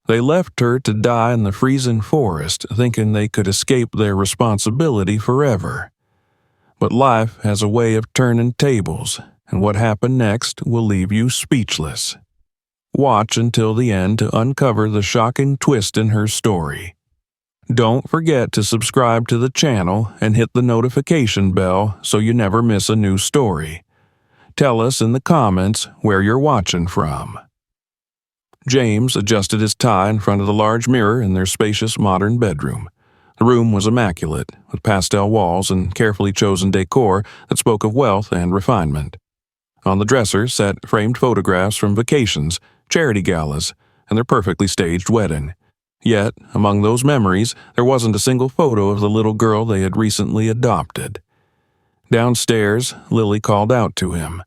They left her to die in the freezing forest, thinking they could escape their responsibility forever. But life has a way of turning tables, and what happened next will leave you speechless. Watch until the end to uncover the shocking twist in her story. Don't forget to subscribe to the channel and hit the notification bell so you never miss a new story. Tell us in the comments where you're watching from. James adjusted his tie in front of the large mirror in their spacious modern bedroom. The room was immaculate, with pastel walls and carefully chosen decor that spoke of wealth and refinement. On the dresser sat framed photographs from vacations, charity galas, and their perfectly staged wedding. Yet, among those memories, there wasn't a single photo of the little girl they had recently adopted. Downstairs, Lily called out to him.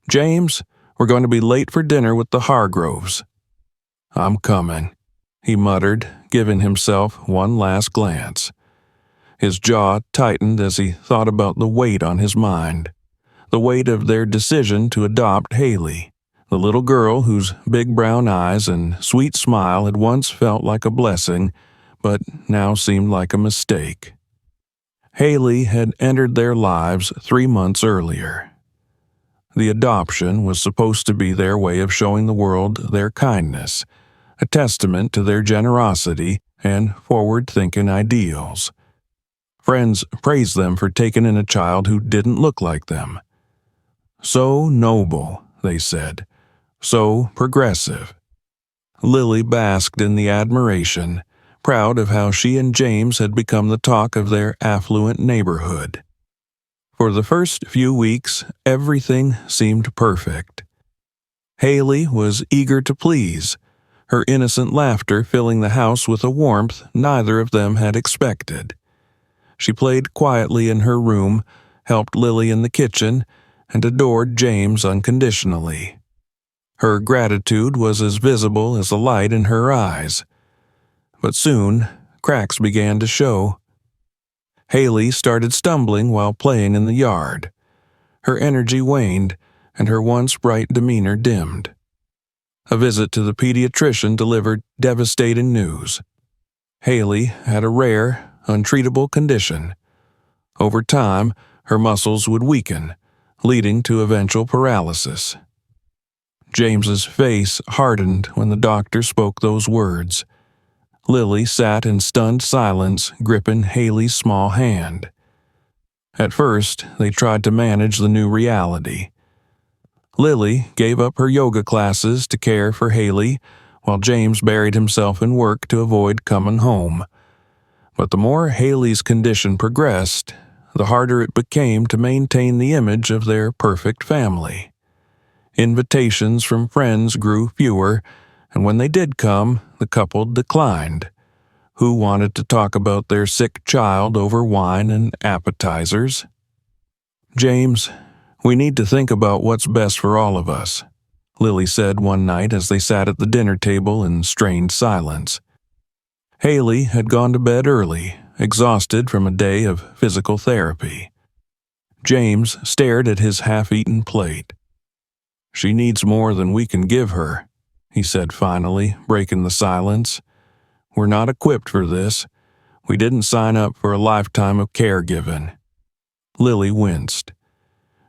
"James, we're going to be late for dinner with the Hargroves." "I'm coming," he muttered, giving himself one last glance. His jaw tightened as he thought about the weight on his mind. The weight of their decision to adopt Haley, the little girl whose big brown eyes and sweet smile had once felt like a blessing, but now seemed like a mistake. Haley had entered their lives 3 months earlier. The adoption was supposed to be their way of showing the world their kindness, a testament to their generosity and forward-thinking ideals. Friends praised them for taking in a child who didn't look like them. So noble, they said, so progressive. Lily basked in the admiration, proud of how she and James had become the talk of their affluent neighborhood. For the first few weeks, everything seemed perfect. Haley was eager to please, her innocent laughter filling the house with a warmth neither of them had expected. She played quietly in her room, helped Lily in the kitchen, and adored James unconditionally. Her gratitude was as visible as the light in her eyes. But soon, cracks began to show. Haley started stumbling while playing in the yard. Her energy waned, and her once bright demeanor dimmed. A visit to the pediatrician delivered devastating news. Haley had a rare, untreatable condition. Over time, her muscles would weaken, leading to eventual paralysis. James's face hardened when the doctor spoke those words. Lily sat in stunned silence, gripping Haley's small hand. At first, they tried to manage the new reality. Lily gave up her yoga classes to care for Haley, while James buried himself in work to avoid coming home. But the more Haley's condition progressed, the harder it became to maintain the image of their perfect family. Invitations from friends grew fewer, and when they did come, the couple declined. Who wanted to talk about their sick child over wine and appetizers? "James, we need to think about what's best for all of us," Lily said one night as they sat at the dinner table in strained silence. Haley had gone to bed early, exhausted from a day of physical therapy. James stared at his half-eaten plate. "She needs more than we can give her," he said finally, breaking the silence. "We're not equipped for this. We didn't sign up for a lifetime of caregiving." Lily winced.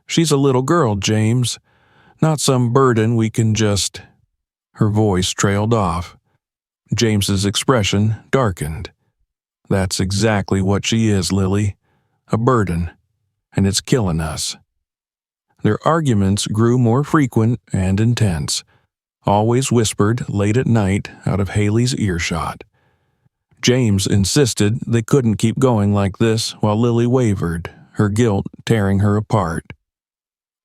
"She's a little girl, James. Not some burden we can just—" Her voice trailed off. James's expression darkened. "That's exactly what she is, Lily. A burden. And it's killing us." Their arguments grew more frequent and intense, always whispered late at night out of Haley's earshot. James insisted they couldn't keep going like this while Lily wavered, her guilt tearing her apart.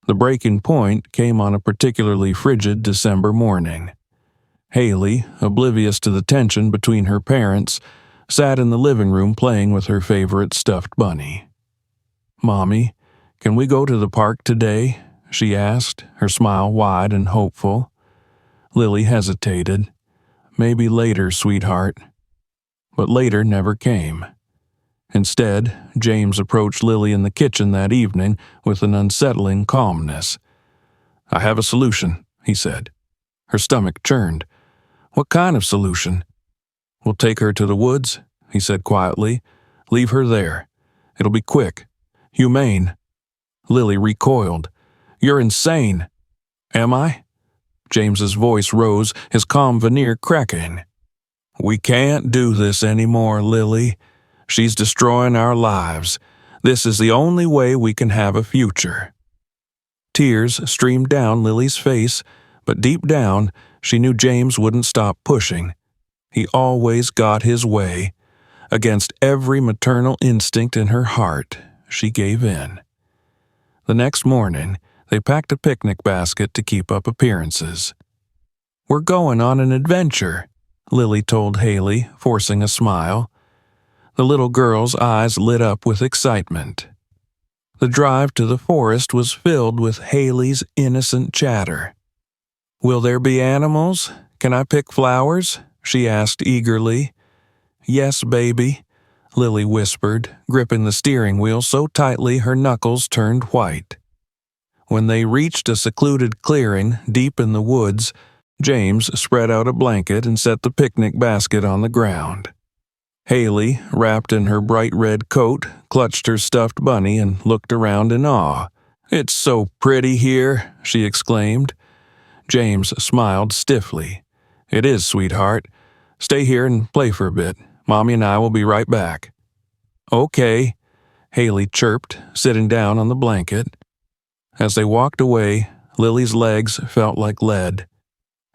The breaking point came on a particularly frigid December morning. Haley, oblivious to the tension between her parents, sat in the living room playing with her favorite stuffed bunny. "Mommy, can we go to the park today?" she asked, her smile wide and hopeful. Lily hesitated. "Maybe later, sweetheart." But later never came. Instead, James approached Lily in the kitchen that evening with an unsettling calmness. "I have a solution," he said. Her stomach churned. What kind of solution? We'll take her to the woods, he said quietly. Leave her there. It'll be quick. Humane. Lily recoiled. You're insane. Am I? James's voice rose, his calm veneer cracking. We can't do this anymore, Lily. She's destroying our lives. This is the only way we can have a future. Tears streamed down Lily's face, but deep down, she knew James wouldn't stop pushing. He always got his way. Against every maternal instinct in her heart, she gave in. The next morning, they packed a picnic basket to keep up appearances. We're going on an adventure, Lily told Haley, forcing a smile. The little girl's eyes lit up with excitement. The drive to the forest was filled with Haley's innocent chatter. Will there be animals? Can I pick flowers? She asked eagerly. Yes, baby, Lily whispered, gripping the steering wheel so tightly her knuckles turned white. When they reached a secluded clearing deep in the woods, James spread out a blanket and set the picnic basket on the ground. Haley, wrapped in her bright red coat, clutched her stuffed bunny and looked around in awe. It's so pretty here, she exclaimed. James smiled stiffly. It is, sweetheart. Stay here and play for a bit. Mommy and I will be right back. Okay, Haley chirped, sitting down on the blanket. As they walked away, Lily's legs felt like lead.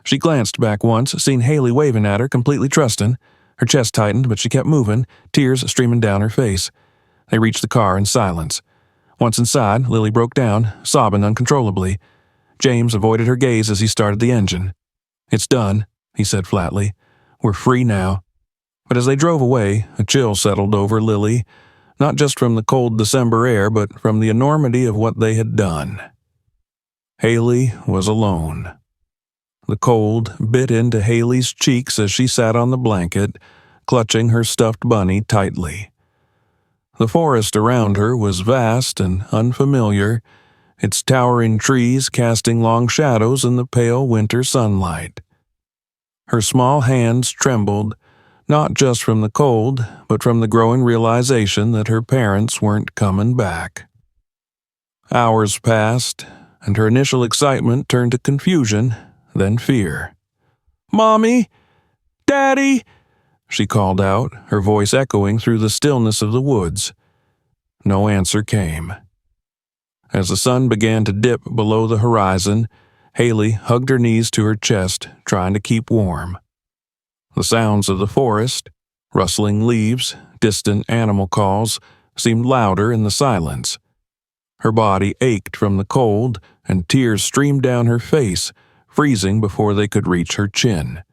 She glanced back once, seeing Haley waving at her, completely trusting. Her chest tightened, but she kept moving, tears streaming down her face. They reached the car in silence. Once inside, Lily broke down, sobbing uncontrollably. James avoided her gaze as he started the engine. It's done, he said flatly. We're free now. But as they drove away, a chill settled over Lily, not just from the cold December air, but from the enormity of what they had done. Haley was alone. The cold bit into Haley's cheeks as she sat on the blanket, clutching her stuffed bunny tightly. The forest around her was vast and unfamiliar, its towering trees casting long shadows in the pale winter sunlight. Her small hands trembled, not just from the cold, but from the growing realization that her parents weren't coming back. Hours passed, and her initial excitement turned to confusion, then fear. Mommy! Daddy! She called out, her voice echoing through the stillness of the woods. No answer came. As the sun began to dip below the horizon, Haley hugged her knees to her chest, trying to keep warm. The sounds of the forest, rustling leaves, distant animal calls, seemed louder in the silence. Her body ached from the cold, and tears streamed down her face, freezing before they could reach her chin.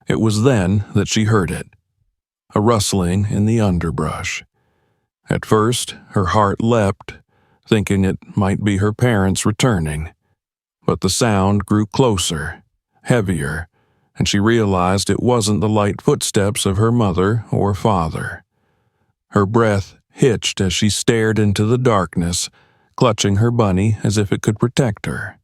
It was then that she heard it, a rustling in the underbrush. At first, her heart leapt, thinking it might be her parents returning. But the sound grew closer, heavier, and she realized it wasn't the light footsteps of her mother or father. Her breath hitched as she stared into the darkness, clutching her bunny as if it could protect her.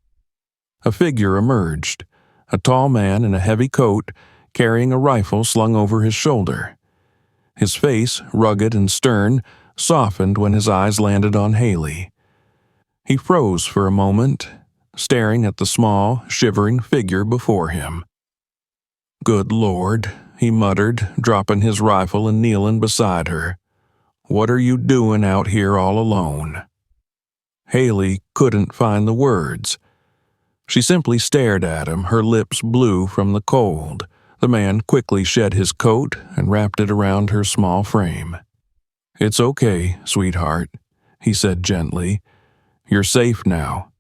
A figure emerged, a tall man in a heavy coat, carrying a rifle slung over his shoulder. His face, rugged and stern, softened when his eyes landed on Haley. He froze for a moment, staring at the small, shivering figure before him. Good Lord, he muttered, dropping his rifle and kneeling beside her. What are you doing out here all alone? Haley couldn't find the words. She simply stared at him, her lips blue from the cold. The man quickly shed his coat and wrapped it around her small frame. It's okay, sweetheart, he said gently. You're safe now.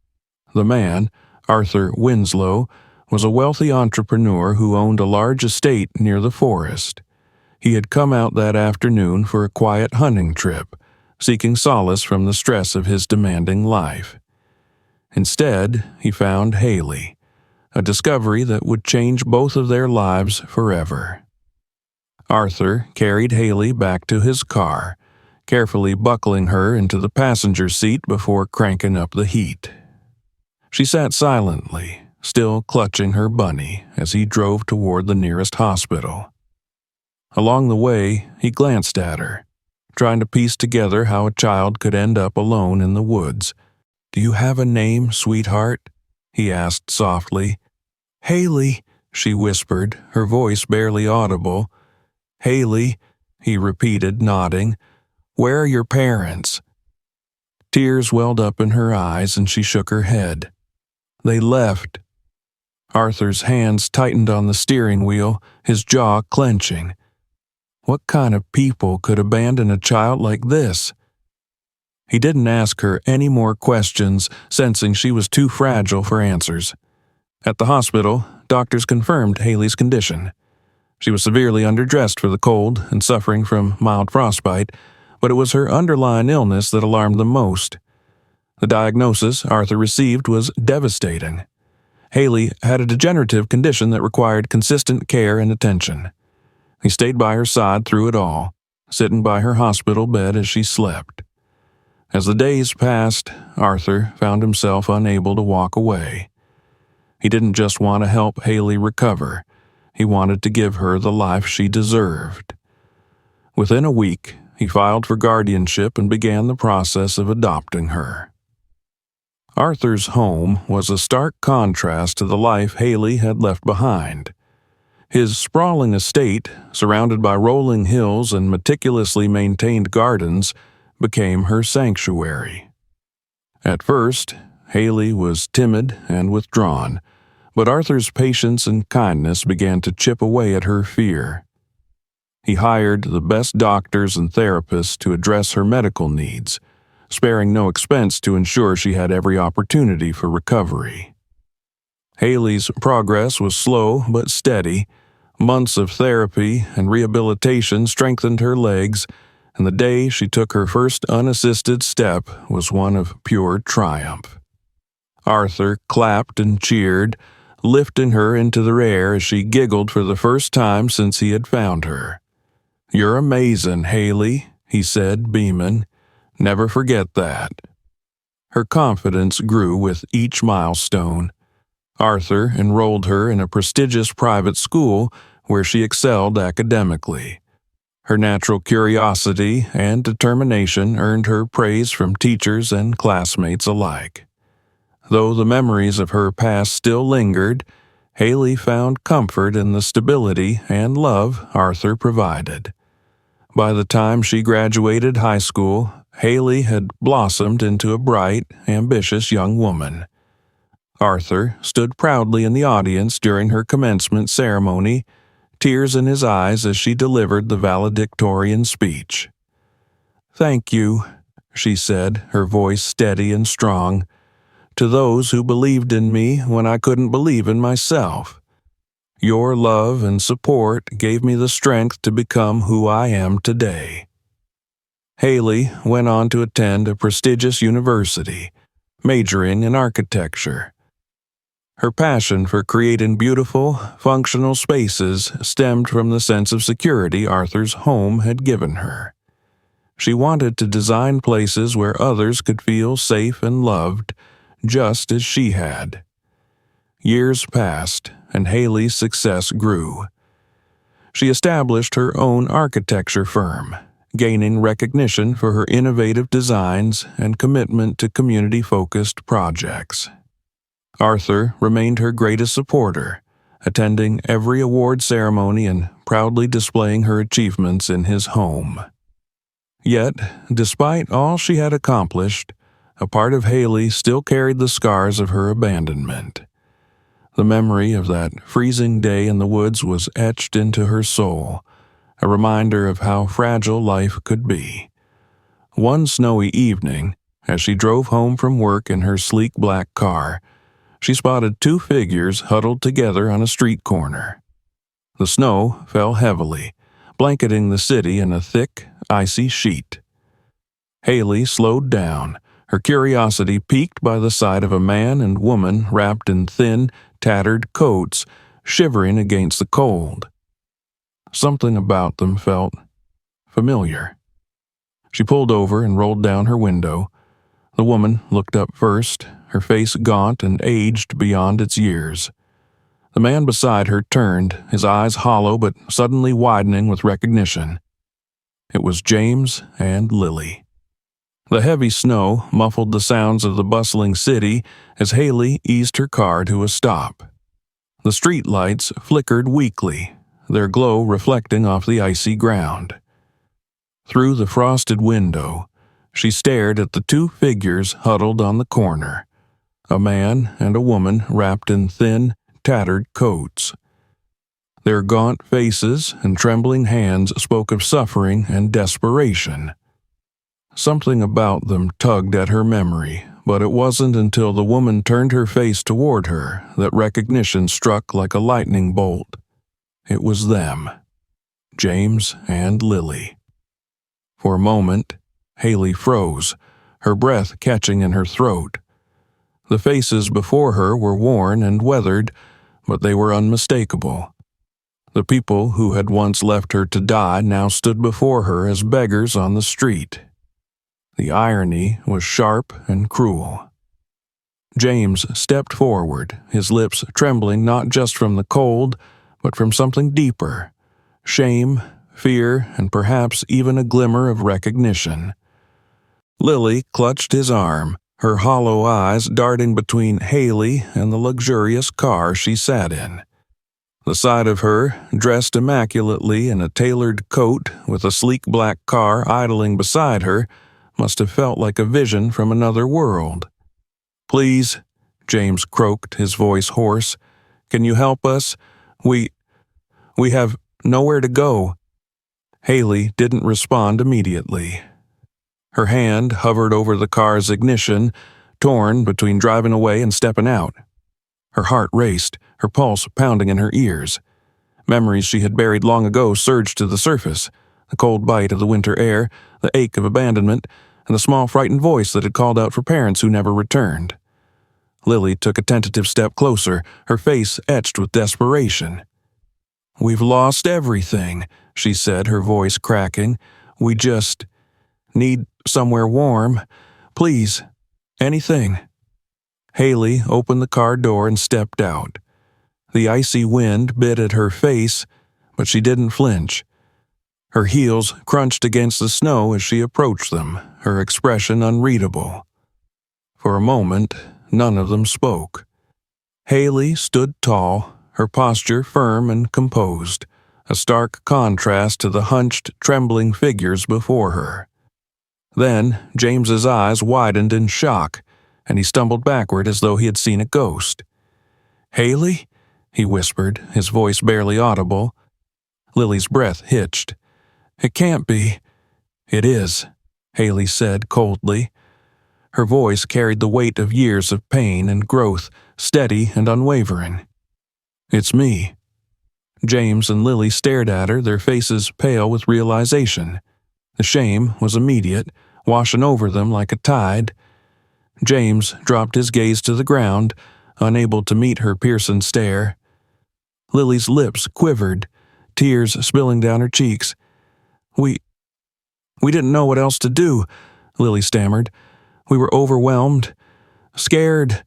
The man, Arthur Winslow, was a wealthy entrepreneur who owned a large estate near the forest. He had come out that afternoon for a quiet hunting trip, seeking solace from the stress of his demanding life. Instead, he found Haley, a discovery that would change both of their lives forever. Arthur carried Haley back to his car, carefully buckling her into the passenger seat before cranking up the heat. She sat silently, still clutching her bunny as he drove toward the nearest hospital. Along the way, he glanced at her, trying to piece together how a child could end up alone in the woods. "Do you have a name, sweetheart?" he asked softly. "Haley," she whispered, her voice barely audible. "Haley," he repeated, nodding. "Where are your parents?" Tears welled up in her eyes and she shook her head. "They left." Arthur's hands tightened on the steering wheel, his jaw clenching. What kind of people could abandon a child like this? He didn't ask her any more questions, sensing she was too fragile for answers. At the hospital, doctors confirmed Haley's condition. She was severely underdressed for the cold and suffering from mild frostbite, but it was her underlying illness that alarmed them most. The diagnosis Arthur received was devastating. Haley had a degenerative condition that required consistent care and attention. He stayed by her side through it all, sitting by her hospital bed as she slept. As the days passed, Arthur found himself unable to walk away. He didn't just want to help Haley recover. He wanted to give her the life she deserved. Within a week, he filed for guardianship and began the process of adopting her. Arthur's home was a stark contrast to the life Haley had left behind. His sprawling estate, surrounded by rolling hills and meticulously maintained gardens, became her sanctuary. At first, Haley was timid and withdrawn, but Arthur's patience and kindness began to chip away at her fear. He hired the best doctors and therapists to address her medical needs, sparing no expense to ensure she had every opportunity for recovery. Haley's progress was slow but steady. Months of therapy and rehabilitation strengthened her legs, and the day she took her first unassisted step was one of pure triumph. Arthur clapped and cheered, lifting her into the air as she giggled for the first time since he had found her. "You're amazing, Haley," he said, beaming. "Never forget that." Her confidence grew with each milestone. Arthur enrolled her in a prestigious private school where she excelled academically. Her natural curiosity and determination earned her praise from teachers and classmates alike. Though the memories of her past still lingered, Haley found comfort in the stability and love Arthur provided. By the time she graduated high school, Haley had blossomed into a bright, ambitious young woman. Arthur stood proudly in the audience during her commencement ceremony, tears in his eyes as she delivered the valedictorian speech. "Thank you," she said, her voice steady and strong, "to those who believed in me when I couldn't believe in myself. Your love and support gave me the strength to become who I am today." Haley went on to attend a prestigious university, majoring in architecture. Her passion for creating beautiful, functional spaces stemmed from the sense of security Arthur's home had given her. She wanted to design places where others could feel safe and loved, just as she had. Years passed, and Haley's success grew. She established her own architecture firm, gaining recognition for her innovative designs and commitment to community-focused projects. Arthur remained her greatest supporter, attending every award ceremony and proudly displaying her achievements in his home. Yet, despite all she had accomplished, a part of Haley still carried the scars of her abandonment. The memory of that freezing day in the woods was etched into her soul, a reminder of how fragile life could be. One snowy evening, as she drove home from work in her sleek black car, she spotted two figures huddled together on a street corner. The snow fell heavily, blanketing the city in a thick, icy sheet. Haley slowed down, her curiosity piqued by the sight of a man and woman wrapped in thin, tattered coats, shivering against the cold. Something about them felt familiar. She pulled over and rolled down her window. The woman looked up first, her face gaunt and aged beyond its years. The man beside her turned, his eyes hollow but suddenly widening with recognition. It was James and Lily. The heavy snow muffled the sounds of the bustling city as Haley eased her car to a stop. The street lights flickered weakly, their glow reflecting off the icy ground. Through the frosted window, she stared at the two figures huddled on the corner, a man and a woman wrapped in thin, tattered coats. Their gaunt faces and trembling hands spoke of suffering and desperation. Something about them tugged at her memory, but it wasn't until the woman turned her face toward her that recognition struck like a lightning bolt. It was them, James and Lily. For a moment, Haley froze, her breath catching in her throat. The faces before her were worn and weathered, but they were unmistakable. The people who had once left her to die now stood before her as beggars on the street. The irony was sharp and cruel. James stepped forward, his lips trembling not just from the cold, but from something deeper: shame, fear, and perhaps even a glimmer of recognition. Lily clutched his arm, her hollow eyes darting between Haley and the luxurious car she sat in. The sight of her, dressed immaculately in a tailored coat with a sleek black car idling beside her, must have felt like a vision from another world. "Please," James croaked, his voice hoarse, "can you help us? We have nowhere to go." Haley didn't respond immediately. Her hand hovered over the car's ignition, torn between driving away and stepping out. Her heart raced, her pulse pounding in her ears. Memories she had buried long ago surged to the surface: the cold bite of the winter air, the ache of abandonment, and the small frightened voice that had called out for parents who never returned. Lily took a tentative step closer, her face etched with desperation. "We've lost everything," she said, her voice cracking. "We just need somewhere warm. Please, anything." Haley opened the car door and stepped out. The icy wind bit at her face, but she didn't flinch. Her heels crunched against the snow as she approached them, her expression unreadable. For a moment, none of them spoke. Haley stood tall, her posture firm and composed, a stark contrast to the hunched, trembling figures before her. Then James's eyes widened in shock, and he stumbled backward as though he had seen a ghost. "Haley?" he whispered, his voice barely audible. Lily's breath hitched. "It can't be." "It is," Haley said coldly. Her voice carried the weight of years of pain and growth, steady and unwavering. "It's me." James and Lily stared at her, their faces pale with realization. The shame was immediate, washing over them like a tide. James dropped his gaze to the ground, unable to meet her piercing stare. Lily's lips quivered, tears spilling down her cheeks. We didn't know what else to do," Lily stammered. "We were overwhelmed, scared."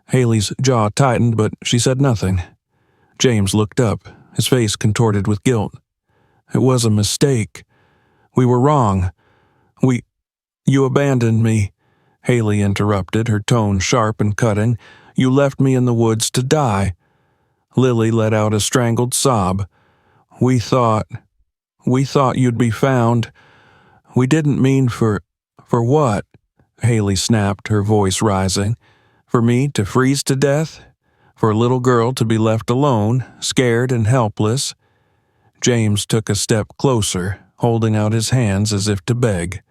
Haley's jaw tightened, but she said nothing. James looked up, his face contorted with guilt. "It was a mistake. We were wrong. You abandoned me," Haley interrupted, her tone sharp and cutting. "You left me in the woods to die." Lily let out a strangled sob. We thought you'd be found. We didn't mean for what?" Haley snapped, her voice rising. "For me to freeze to death? For a little girl to be left alone, scared and helpless?" James took a step closer, holding out his hands as if to beg.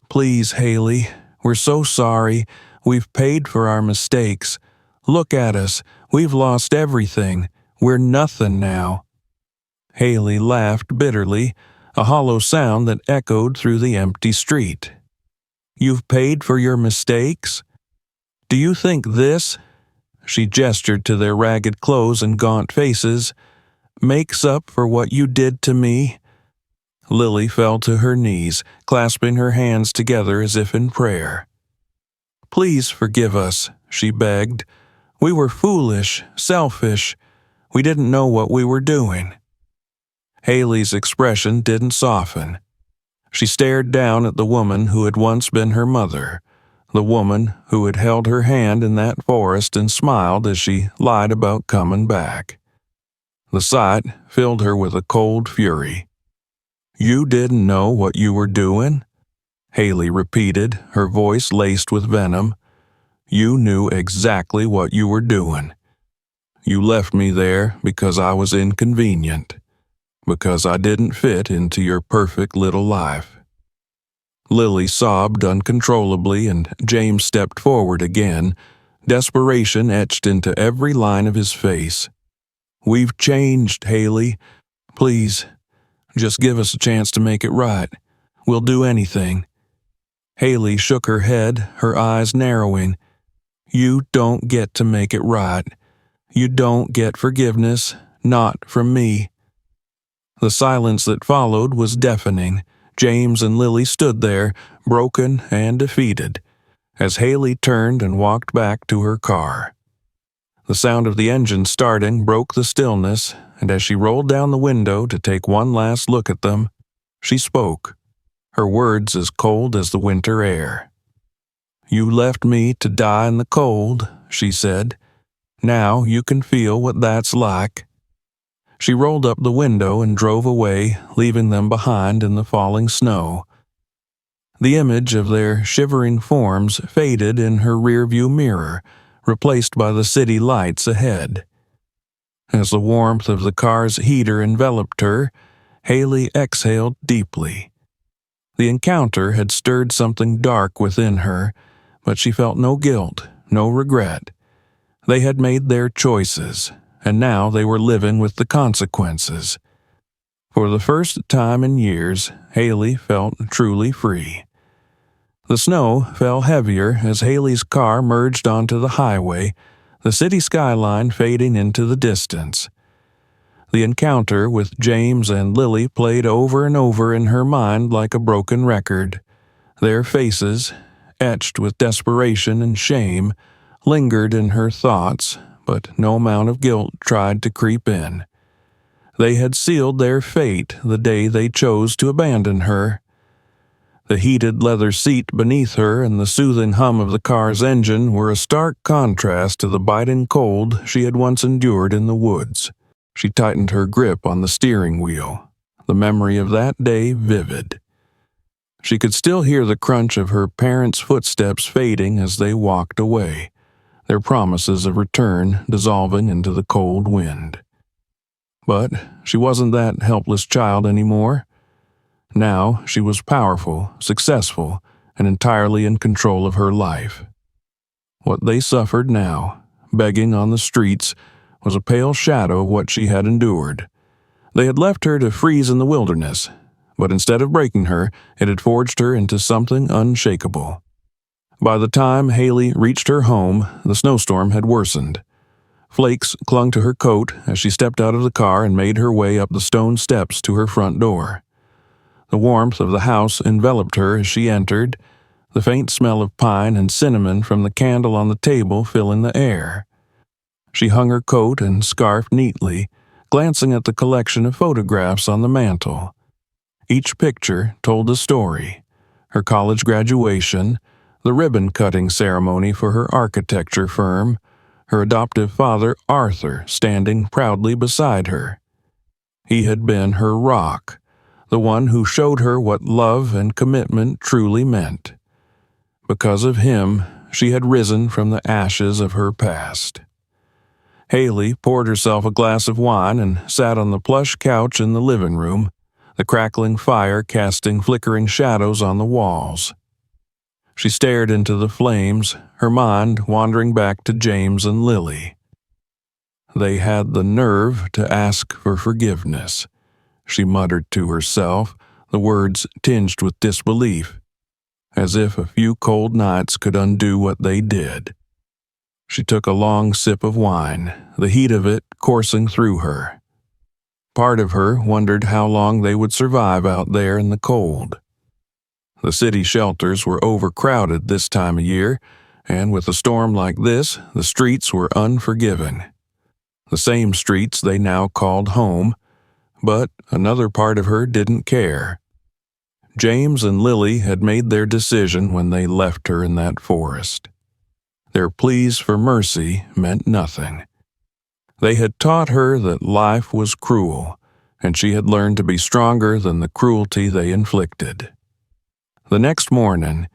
"Please, Haley, we're so sorry. We've paid for our mistakes. Look at us. We've lost everything. We're nothing now." Haley laughed bitterly, a hollow sound that echoed through the empty street. "You've paid for your mistakes? Do you think this," she gestured to their ragged clothes and gaunt faces, "makes up for what you did to me?" Lily fell to her knees, clasping her hands together as if in prayer. "Please forgive us," she begged. "We were foolish, selfish. We didn't know what we were doing." Haley's expression didn't soften. She stared down at the woman who had once been her mother, the woman who had held her hand in that forest and smiled as she lied about coming back. The sight filled her with a cold fury. "You didn't know what you were doing?" Haley repeated, her voice laced with venom. "You knew exactly what you were doing. You left me there because I was inconvenient, because I didn't fit into your perfect little life." Lily sobbed uncontrollably, and James stepped forward again, desperation etched into every line of his face. "We've changed, Haley. Please, just give us a chance to make it right. We'll do anything." Haley shook her head, her eyes narrowing. "You don't get to make it right. You don't get forgiveness, not from me." The silence that followed was deafening. James and Lily stood there, broken and defeated, as Haley turned and walked back to her car. The sound of the engine starting broke the stillness, and as she rolled down the window to take one last look at them, she spoke, her words as cold as the winter air. "You left me to die in the cold," she said. "Now you can feel what that's like." She rolled up the window and drove away, leaving them behind in the falling snow. The image of their shivering forms faded in her rearview mirror, replaced by the city lights ahead. As the warmth of the car's heater enveloped her, Haley exhaled deeply. The encounter had stirred something dark within her, but she felt no guilt, no regret. They had made their choices, and now they were living with the consequences. For the first time in years, Haley felt truly free. The snow fell heavier as Haley's car merged onto the highway, the city skyline fading into the distance. The encounter with James and Lily played over and over in her mind like a broken record. Their faces, etched with desperation and shame, lingered in her thoughts, but no amount of guilt tried to creep in. They had sealed their fate the day they chose to abandon her. The heated leather seat beneath her and the soothing hum of the car's engine were a stark contrast to the biting cold she had once endured in the woods. She tightened her grip on the steering wheel, the memory of that day vivid. She could still hear the crunch of her parents' footsteps fading as they walked away, their promises of return dissolving into the cold wind. But she wasn't that helpless child anymore. Now she was powerful, successful, and entirely in control of her life. What they suffered now, begging on the streets, was a pale shadow of what she had endured. They had left her to freeze in the wilderness, but instead of breaking her, it had forged her into something unshakable. By the time Haley reached her home, the snowstorm had worsened. Flakes clung to her coat as she stepped out of the car and made her way up the stone steps to her front door. The warmth of the house enveloped her as she entered, the faint smell of pine and cinnamon from the candle on the table filling the air. She hung her coat and scarf neatly, glancing at the collection of photographs on the mantel. Each picture told a story: her college graduation, the ribbon-cutting ceremony for her architecture firm, her adoptive father Arthur standing proudly beside her. He had been her rock, the one who showed her what love and commitment truly meant. Because of him, she had risen from the ashes of her past. Haley poured herself a glass of wine and sat on the plush couch in the living room, the crackling fire casting flickering shadows on the walls. She stared into the flames, her mind wandering back to James and Lily. They had the nerve to ask for forgiveness, she muttered to herself, the words tinged with disbelief, as if a few cold nights could undo what they did. She took a long sip of wine, the heat of it coursing through her. Part of her wondered how long they would survive out there in the cold. The city shelters were overcrowded this time of year, and with a storm like this, the streets were unforgiving. The same streets they now called home, but another part of her didn't care. James and Lily had made their decision when they left her in that forest. Their pleas for mercy meant nothing. They had taught her that life was cruel, and she had learned to be stronger than the cruelty they inflicted. The next morning,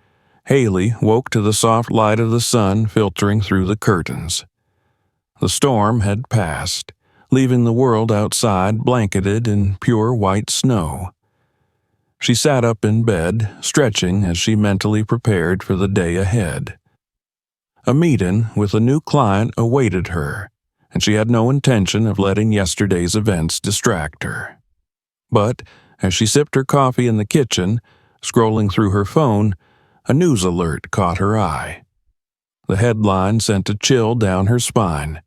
Haley woke to the soft light of the sun filtering through the curtains. The storm had passed, leaving the world outside blanketed in pure white snow. She sat up in bed, stretching as she mentally prepared for the day ahead. A meeting with a new client awaited her, and she had no intention of letting yesterday's events distract her. But as she sipped her coffee in the kitchen, scrolling through her phone, a news alert caught her eye. The headline sent a chill down her spine.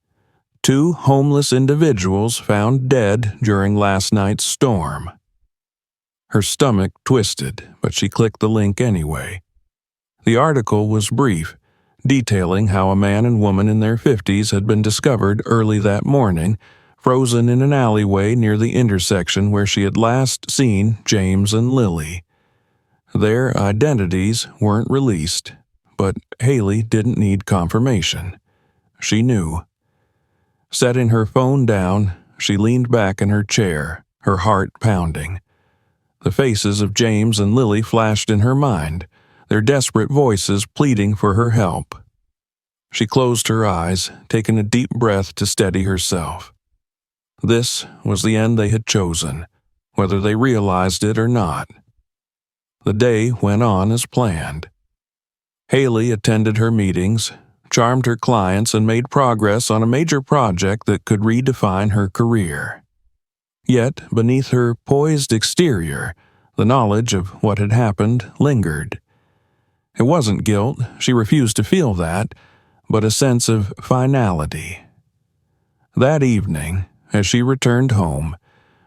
2 homeless individuals found dead during last night's storm. Her stomach twisted, but she clicked the link anyway. The article was brief, detailing how a man and woman in their 50s had been discovered early that morning, frozen in an alleyway near the intersection where she had last seen James and Lily. Their identities weren't released, but Haley didn't need confirmation. She knew. Setting her phone down, she leaned back in her chair, her heart pounding. The faces of James and Lily flashed in her mind, their desperate voices pleading for her help. She closed her eyes, taking a deep breath to steady herself. This was the end they had chosen, whether they realized it or not. The day went on as planned. Haley attended her meetings, charmed her clients, and made progress on a major project that could redefine her career. Yet, beneath her poised exterior, the knowledge of what had happened lingered. It wasn't guilt, she refused to feel that, but a sense of finality. That evening, as she returned home,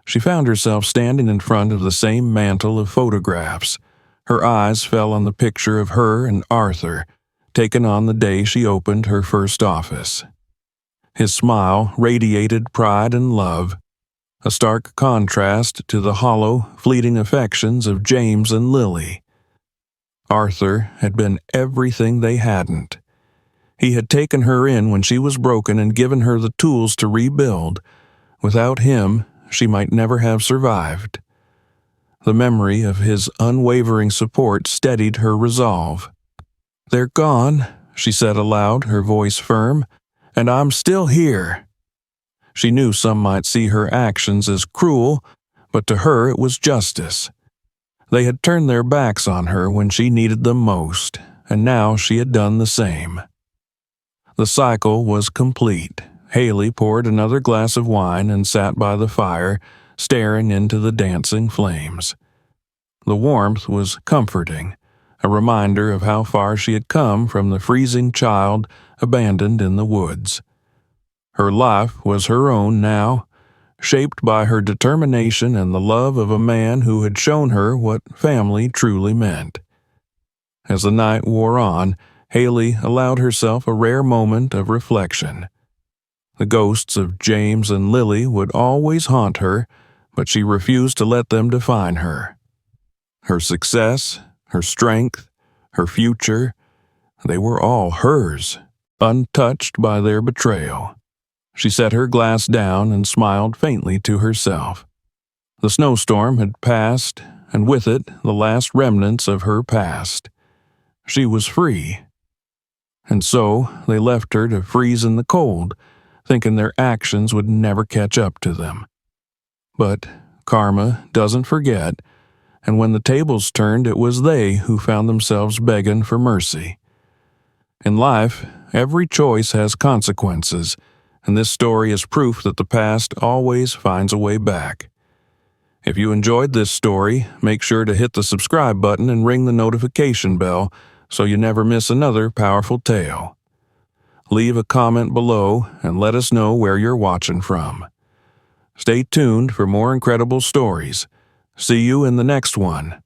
she found herself standing in front of the same mantle of photographs. Her eyes fell on the picture of her and Arthur, taken on the day she opened her first office. His smile radiated pride and love, a stark contrast to the hollow, fleeting affections of James and Lily. Arthur had been everything they hadn't. He had taken her in when she was broken and given her the tools to rebuild. Without him, she might never have survived. The memory of his unwavering support steadied her resolve. "They're gone," she said aloud, her voice firm, "and I'm still here." She knew some might see her actions as cruel, but to her it was justice. They had turned their backs on her when she needed them most, and now she had done the same. The cycle was complete. Haley poured another glass of wine and sat by the fire, staring into the dancing flames. The warmth was comforting, a reminder of how far she had come from the freezing child abandoned in the woods. Her life was her own now, shaped by her determination and the love of a man who had shown her what family truly meant. As the night wore on, Haley allowed herself a rare moment of reflection. The ghosts of James and Lily would always haunt her, but she refused to let them define her. Her success, her strength, her future, they were all hers, untouched by their betrayal. She set her glass down and smiled faintly to herself. The snowstorm had passed, and with it the last remnants of her past. She was free. And so they left her to freeze in the cold, thinking their actions would never catch up to them. But karma doesn't forget, and when the tables turned, it was they who found themselves begging for mercy. In life, every choice has consequences, and this story is proof that the past always finds a way back. If you enjoyed this story, make sure to hit the subscribe button and ring the notification bell so you never miss another powerful tale. Leave a comment below and let us know where you're watching from. Stay tuned for more incredible stories. See you in the next one.